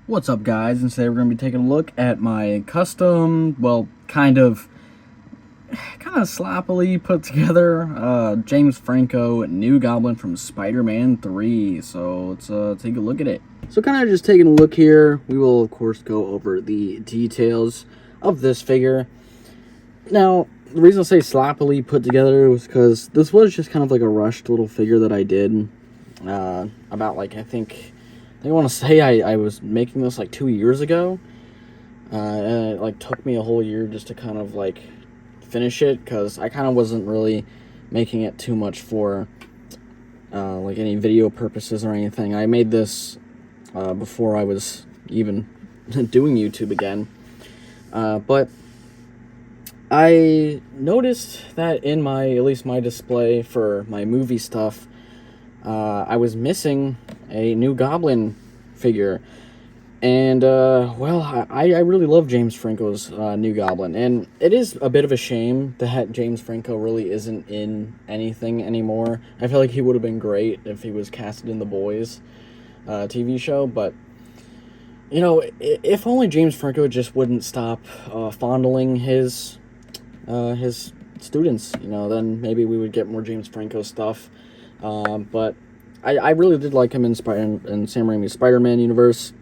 What's up, guys? And today we're going to be taking a look at my custom, well, kind of sloppily put together James Franco new Goblin from Spider-Man 3. So let's take a look at it. So kind of just taking a look here, we will of course go over the details of this figure. Now, the reason I say sloppily put together was because this was just kind of like a rushed little figure that I did about like, I want to say I was making this like 2 years ago, and it like took me a whole year just to kind of like finish it, because I kind of wasn't really making it too much for like any video purposes or anything. I made this before I was even doing YouTube again, but I noticed that in at least my display for my movie stuff, I was missing a new Goblin figure. And, well, I really love James Franco's new Goblin. And it is a bit of a shame that James Franco really isn't in anything anymore. I feel like he would have been great if he was casted in The Boys TV show. But, you know, if only James Franco just wouldn't stop fondling his students, you know, then maybe we would get more James Franco stuff. But I really did like him in Sam Raimi's Spider-Man universe.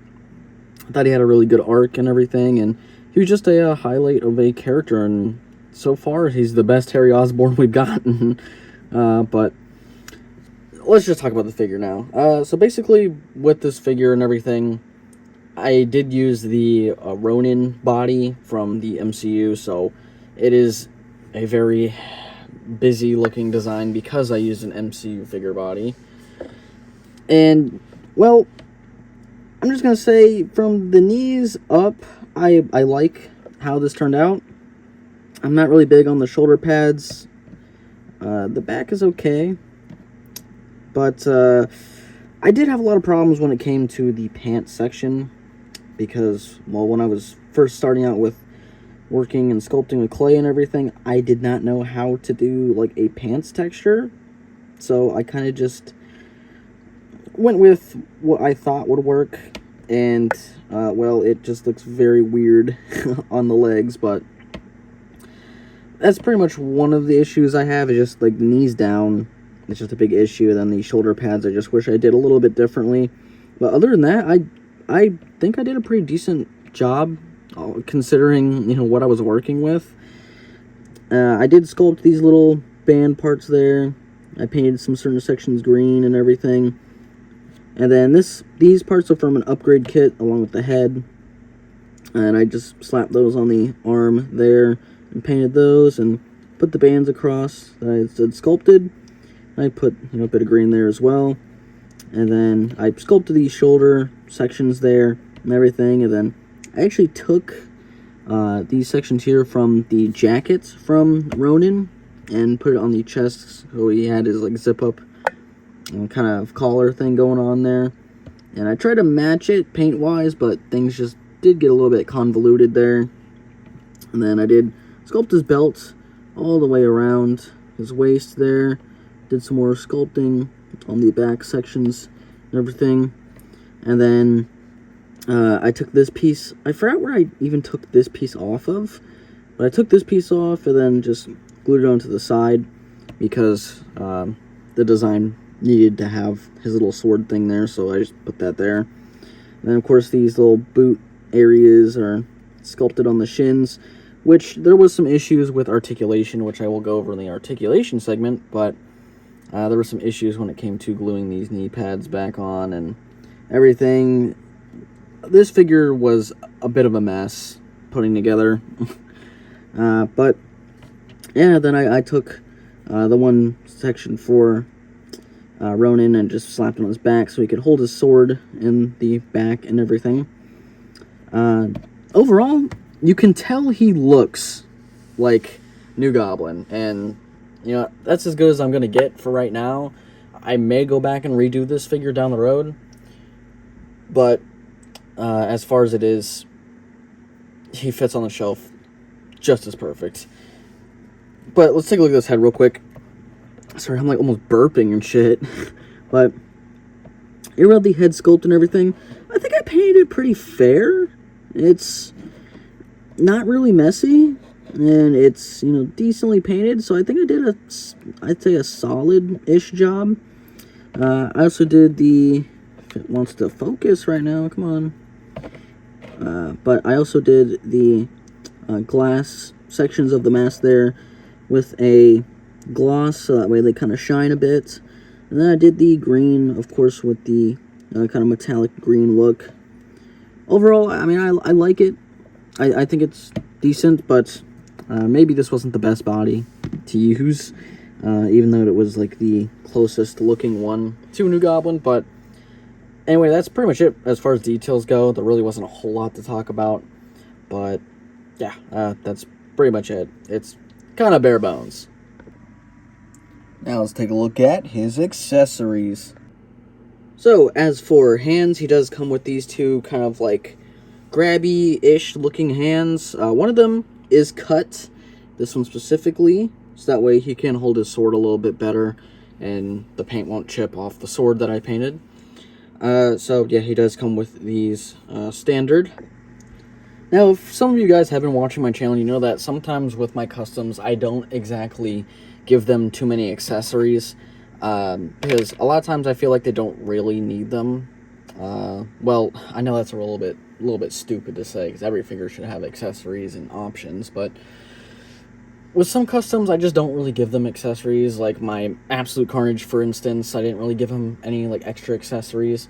I thought he had a really good arc and everything, and he was just a highlight of a character, and so far he's the best Harry Osborn we've gotten. But let's just talk about the figure now. So basically, with this figure and everything, I did use the Ronin body from the MCU, so it is a very busy looking design because I used an MCU figure body. And, well, I'm just going to say, from the knees up, I like how this turned out. I'm not really big on the shoulder pads. The back is okay. But I did have a lot of problems when it came to the pants section. Because, well, when I was first starting out with working and sculpting with clay and everything, I did not know how to do, like, a pants texture. So I kind of just went with what I thought would work, and, well, it just looks very weird on the legs, but that's pretty much one of the issues I have, is just, like, the knees down. It's just a big issue. Then the shoulder pads, I just wish I did a little bit differently. But other than that, I think I did a pretty decent job, considering, you know, what I was working with. I did sculpt these little band parts there. I painted some certain sections green and everything. And then these parts are from an upgrade kit along with the head. And I just slapped those on the arm there and painted those and put the bands across that I had sculpted. I put, you know, a bit of green there as well. And then I sculpted these shoulder sections there and everything. And then I actually took these sections here from the jackets from Ronin and put it on the chest, so he had his like zip up kind of collar thing going on there. And I tried to match it paint wise, but things just did get a little bit convoluted there. And then I did sculpt his belt all the way around his waist there. Did some more sculpting on the back sections and everything. And then I took this piece. I forgot where I even took this piece off of, but I took this piece off and then just glued it onto the side because the design needed to have his little sword thing there, so I just put that there. And then, of course, these little boot areas are sculpted on the shins, which there was some issues with articulation, which I will go over in the articulation segment, but there were some issues when it came to gluing these knee pads back on and everything. This figure was a bit of a mess putting together. But yeah, then I took the one section for Ronin and just slapped him on his back so he could hold his sword in the back and everything. Overall, you can tell he looks like New Goblin, and you know, that's as good as I'm going to get for right now. I may go back and redo this figure down the road, but as far as it is, he fits on the shelf just as perfect. But let's take a look at this head real quick. Sorry, I'm like almost burping and shit. But here we have the head sculpt and everything. I think I painted painted it pretty fair. It's not really messy, and it's, you know, decently painted, so I think I did I'd say a solid-ish job. I also did the, if it wants to focus right now, come on. But I also did the glass sections of the mask there with a gloss, so that way they kind of shine a bit. And then I did the green, of course, with the kind of metallic green look. Overall, I mean, I like it. I think it's decent, but maybe this wasn't the best body to use, even though it was like the closest looking one to New Goblin. But anyway, that's pretty much it as far as details go. There really wasn't a whole lot to talk about, but yeah, that's pretty much it. It's kind of bare bones. Now let's take a look at his accessories. So, as for hands, he does come with these two kind of like grabby-ish looking hands. One of them is cut, this one specifically, so that way he can hold his sword a little bit better and the paint won't chip off the sword that I painted. So yeah, he does come with these standard. Now, if some of you guys have been watching my channel, you know that sometimes with my customs, I don't exactly give them too many accessories, because a lot of times I feel like they don't really need them. Well, I know that's a little bit stupid to say, because every figure should have accessories and options, but with some customs, I just don't really give them accessories. Like my Absolute Carnage, for instance, I didn't really give him any like extra accessories,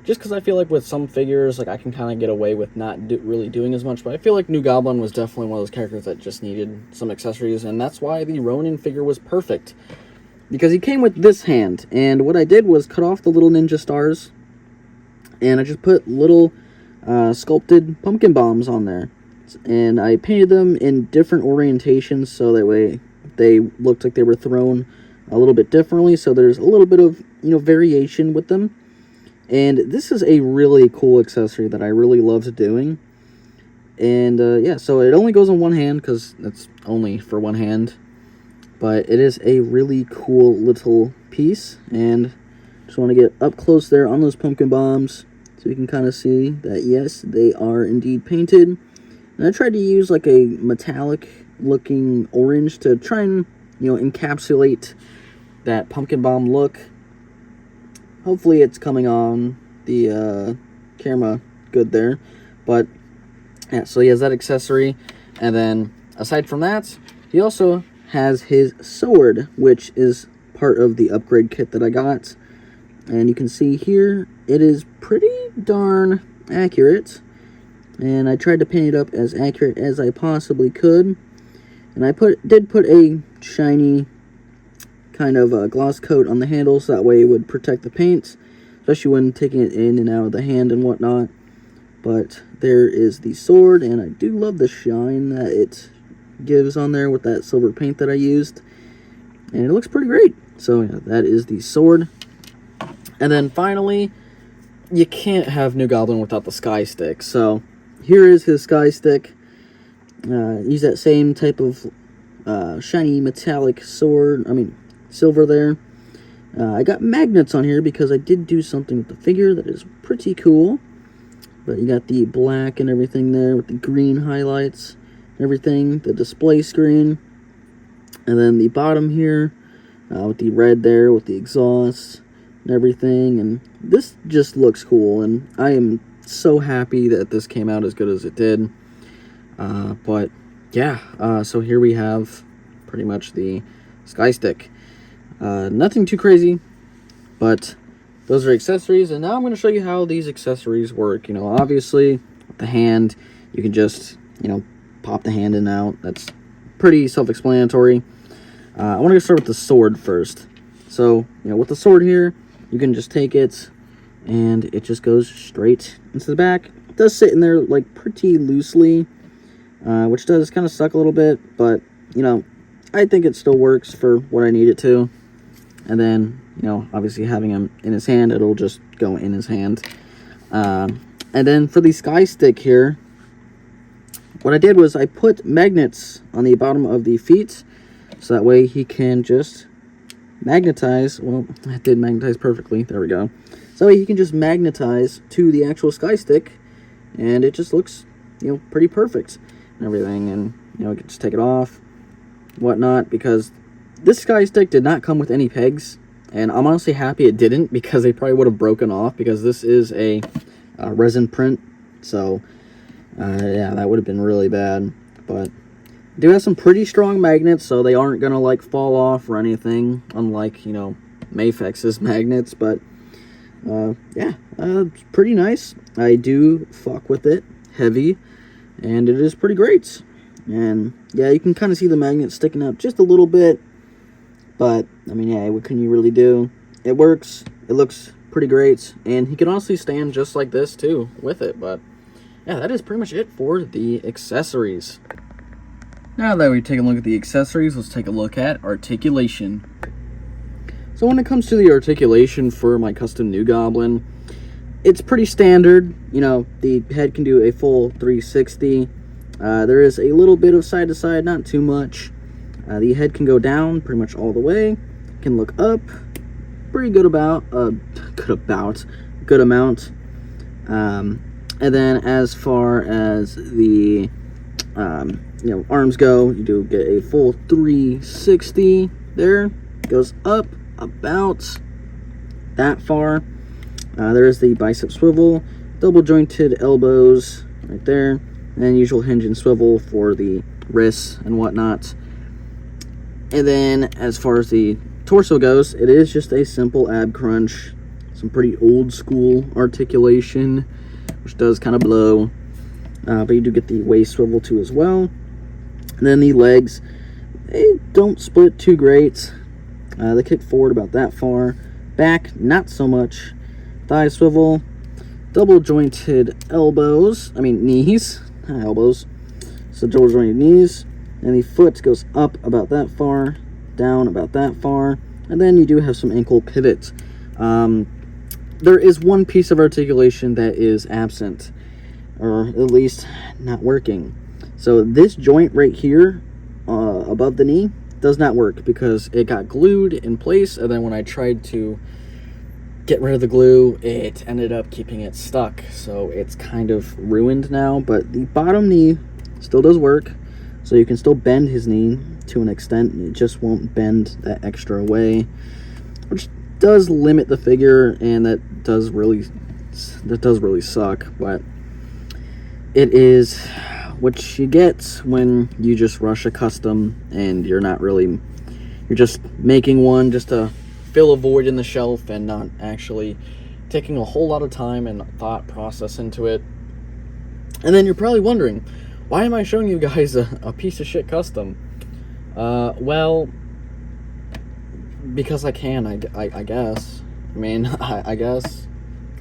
just because I feel like with some figures, like I can kind of get away with not really doing as much. But I feel like New Goblin was definitely one of those characters that just needed some accessories, and that's why the Ronin figure was perfect, because he came with this hand. And what I did was cut off the little ninja stars, and I just put little sculpted pumpkin bombs on there, and I painted them in different orientations, so that way they looked like they were thrown a little bit differently, so there's a little bit of, you know, variation with them. And this is a really cool accessory that I really loved doing. And yeah, so it only goes on one hand, because it's only for one hand, but it is a really cool little piece. And just want to get up close there on those pumpkin bombs, so you can kind of see that, yes, they are indeed painted. And I tried to use like a metallic looking orange to try and, you know, encapsulate that pumpkin bomb look. Hopefully it's coming on the camera good there. But yeah, so he has that accessory. And then aside from that, he also has his sword, which is part of the upgrade kit that I got. And you can see here, it is pretty darn accurate. And I tried to paint it up as accurate as I possibly could. And I did put a shiny kind of a gloss coat on the handle, so that way it would protect the paint, especially when taking it in and out of the hand and whatnot. But there is the sword, and I do love the shine that it gives on there with that silver paint that I used, and it looks pretty great. So yeah, that is the sword. And then finally, you can't have New Goblin without the sky stick. So here is his sky stick. Use that same type of shiny metallic sword, silver there. I got magnets on here because I did do something with the figure that is pretty cool. But you got the black and everything there with the green highlights and everything, the display screen. And then the bottom here with the red there with the exhaust and everything. And this just looks cool, and I am so happy that this came out as good as it did. But yeah, so here we have pretty much the sky stick. Nothing too crazy, but those are accessories. And now I'm going to show you how these accessories work. You know, obviously with the hand, you can just, you know, pop the hand in and out. That's pretty self-explanatory. I want to start with the sword first. So, you know, with the sword here, you can just take it and it just goes straight into the back. It does sit in there like pretty loosely, which does kind of suck a little bit, but, you know, I think it still works for what I need it to. And then, you know, obviously having him in his hand, it'll just go in his hand. And then for the sky stick here, what I did was I put magnets on the bottom of the feet, so that way he can just magnetize. Well, it did magnetize perfectly. There we go. So he can just magnetize to the actual sky stick and it just looks, pretty perfect and everything. And you can just take it off, whatnot, because this sky stick did not come with any pegs, and I'm honestly happy it didn't, because they probably would have broken off, because this is a resin print. So yeah, that would have been really bad. But do have some pretty strong magnets, so they aren't gonna like fall off or anything, unlike Mafex's magnets. But yeah, it's pretty nice. I do fuck with it heavy, and it is pretty great. And yeah, you can kind of see the magnet sticking out just a little bit, but I mean, yeah, what can you really do? It works. It looks pretty great, and he can honestly stand just like this too with it. But yeah, that is pretty much it for the accessories. Now that we've taken a look at the accessories, let's take a look at articulation. So when it comes to the articulation for my custom New Goblin, it's pretty standard. The head can do a full 360. There is a little bit of side to side, not too much. The head can go down pretty much all the way. Can look up, pretty good amount. And then as far as the arms go, you do get a full 360 there. Goes up about that far. There is the bicep swivel, double jointed elbows right there, and then usual hinge and swivel for the wrists and whatnot. And then as far as the torso goes, it is just a simple ab crunch, some pretty old school articulation, which does kind of blow. But you do get the waist swivel too as well. And then the legs, they don't split too great. They kick forward about that far. Back, not so much. Thigh swivel, double jointed knees, elbows. So double jointed knees. And the foot goes up about that far, down about that far. And then you do have some ankle pivot. There is one piece of articulation that is absent, or at least not working. So this joint right here above the knee does not work, because it got glued in place, and then when I tried to get rid of the glue, it ended up keeping it stuck. So it's kind of ruined now, but the bottom knee still does work. So you can still bend his knee to an extent. It just won't bend that extra way, which does limit the figure, and that does really suck. But it is what you get when you just rush a custom, and you're just making one just to fill a void in the shelf, and not actually taking a whole lot of time and thought process into it. And then you're probably wondering, why am I showing you guys a piece of shit custom? Well, because I can, I guess. I mean, I guess.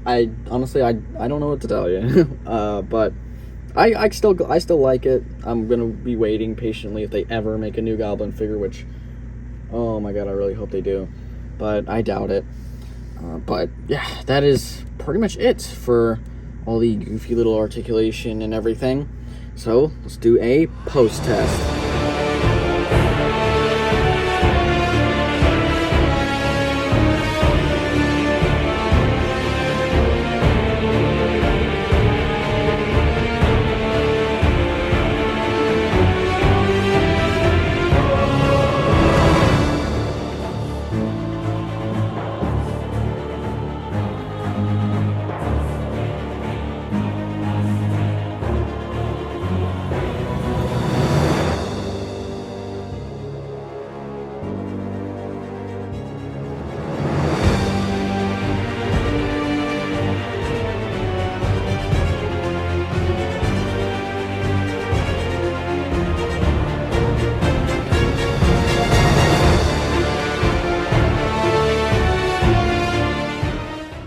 I honestly, I don't know what to tell you. But I still like it. I'm gonna be waiting patiently if they ever make a New Goblin figure, which, oh my god, I really hope they do. But I doubt it. But yeah, that is pretty much it for all the goofy little articulation and everything. So let's do a post test.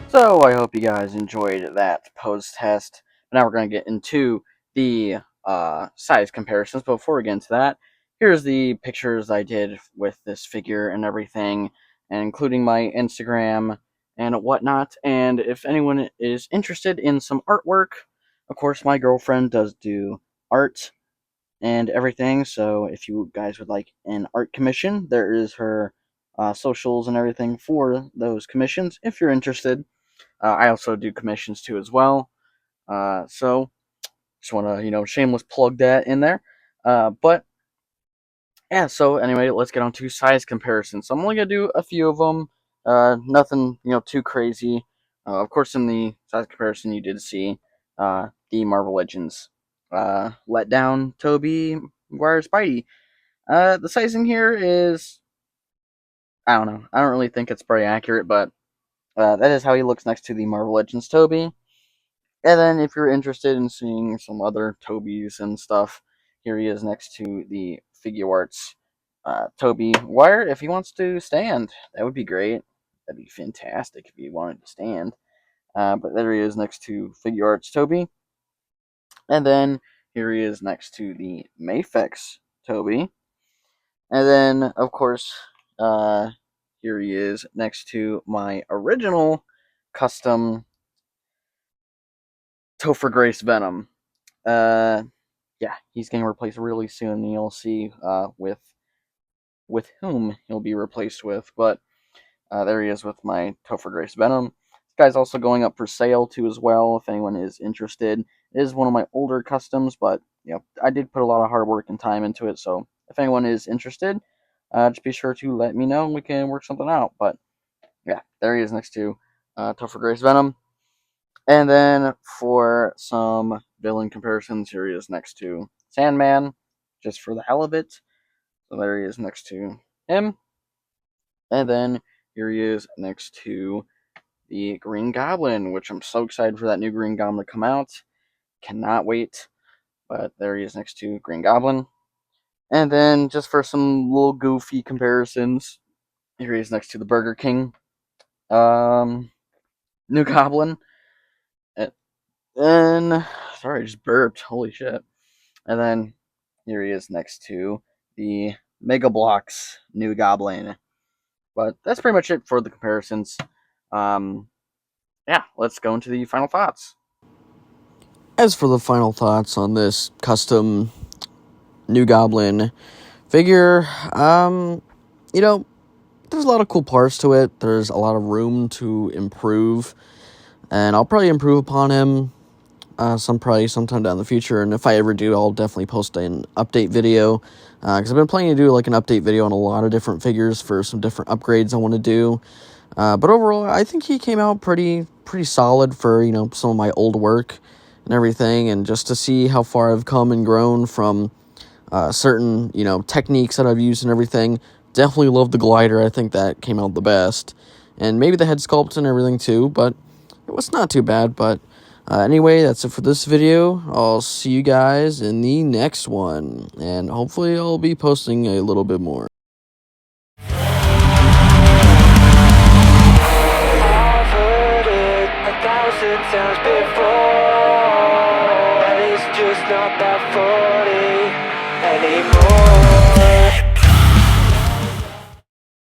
So I hope you guys enjoyed that post test. Now we're going to get into the size comparisons. But before we get into that, here's the pictures I did with this figure and everything, and including my Instagram and whatnot. And if anyone is interested in some artwork, of course my girlfriend does do art and everything. So if you guys would like an art commission, there is her socials and everything for those commissions if you're interested. I also do commissions too as well. So Just want to, shameless plug that in there. But yeah, so anyway, let's get on to size comparisons. So I'm only gonna do a few of them. Nothing, too crazy. Of course, in the size comparison, you did see the Marvel Legends let down Tobey Maguire Spidey. The sizing here is, I don't know. I don't really think it's very accurate, but that is how he looks next to the Marvel Legends Tobey. And then if you're interested in seeing some other Tobies and stuff, here he is next to the Figure Arts Tobey Maguire. If he wants to stand, that would be great. That'd be fantastic if he wanted to stand. But there he is next to Figure Arts Tobey. And then here he is next to the Mafex Tobey. And then, of course, here he is next to my original custom Topher Grace Venom. Yeah, he's getting replaced really soon. And you'll see with whom he'll be replaced with. But there he is with my Topher Grace Venom. This guy's also going up for sale too as well. If anyone is interested, it is one of my older customs, but I did put a lot of hard work and time into it. So if anyone is interested, just be sure to let me know and we can work something out. But yeah, there he is next to Topher Grace Venom. And then for some villain comparisons, here he is next to Sandman, just for the hell of it. So there he is next to him. And then here he is next to the Green Goblin, which I'm so excited for that new Green Goblin to come out. Cannot wait. But there he is next to Green Goblin. And then just for some little goofy comparisons, here he is next to the Burger King new Goblin. And sorry, I just burped. Holy shit. And then here he is next to the Mega Bloks new Goblin. But that's pretty much it for the comparisons. Yeah, let's go into the final thoughts. As for the final thoughts on this custom new Goblin figure, there's a lot of cool parts to it. There's a lot of room to improve, and I'll probably improve upon him sometime down the future. And if I ever do, I'll definitely post an update video, because I've been planning to do like an update video on a lot of different figures for some different upgrades I want to do. But overall, I think he came out pretty solid for some of my old work and everything, and just to see how far I've come and grown from certain techniques that I've used and everything. Definitely love the glider. I think that came out the best, and maybe the head sculpt and everything too, but it was not too bad. But anyway, that's it for this video. I'll see you guys in the next one, and hopefully I'll be posting a little bit more. Times before, and it's just not that funny anymore.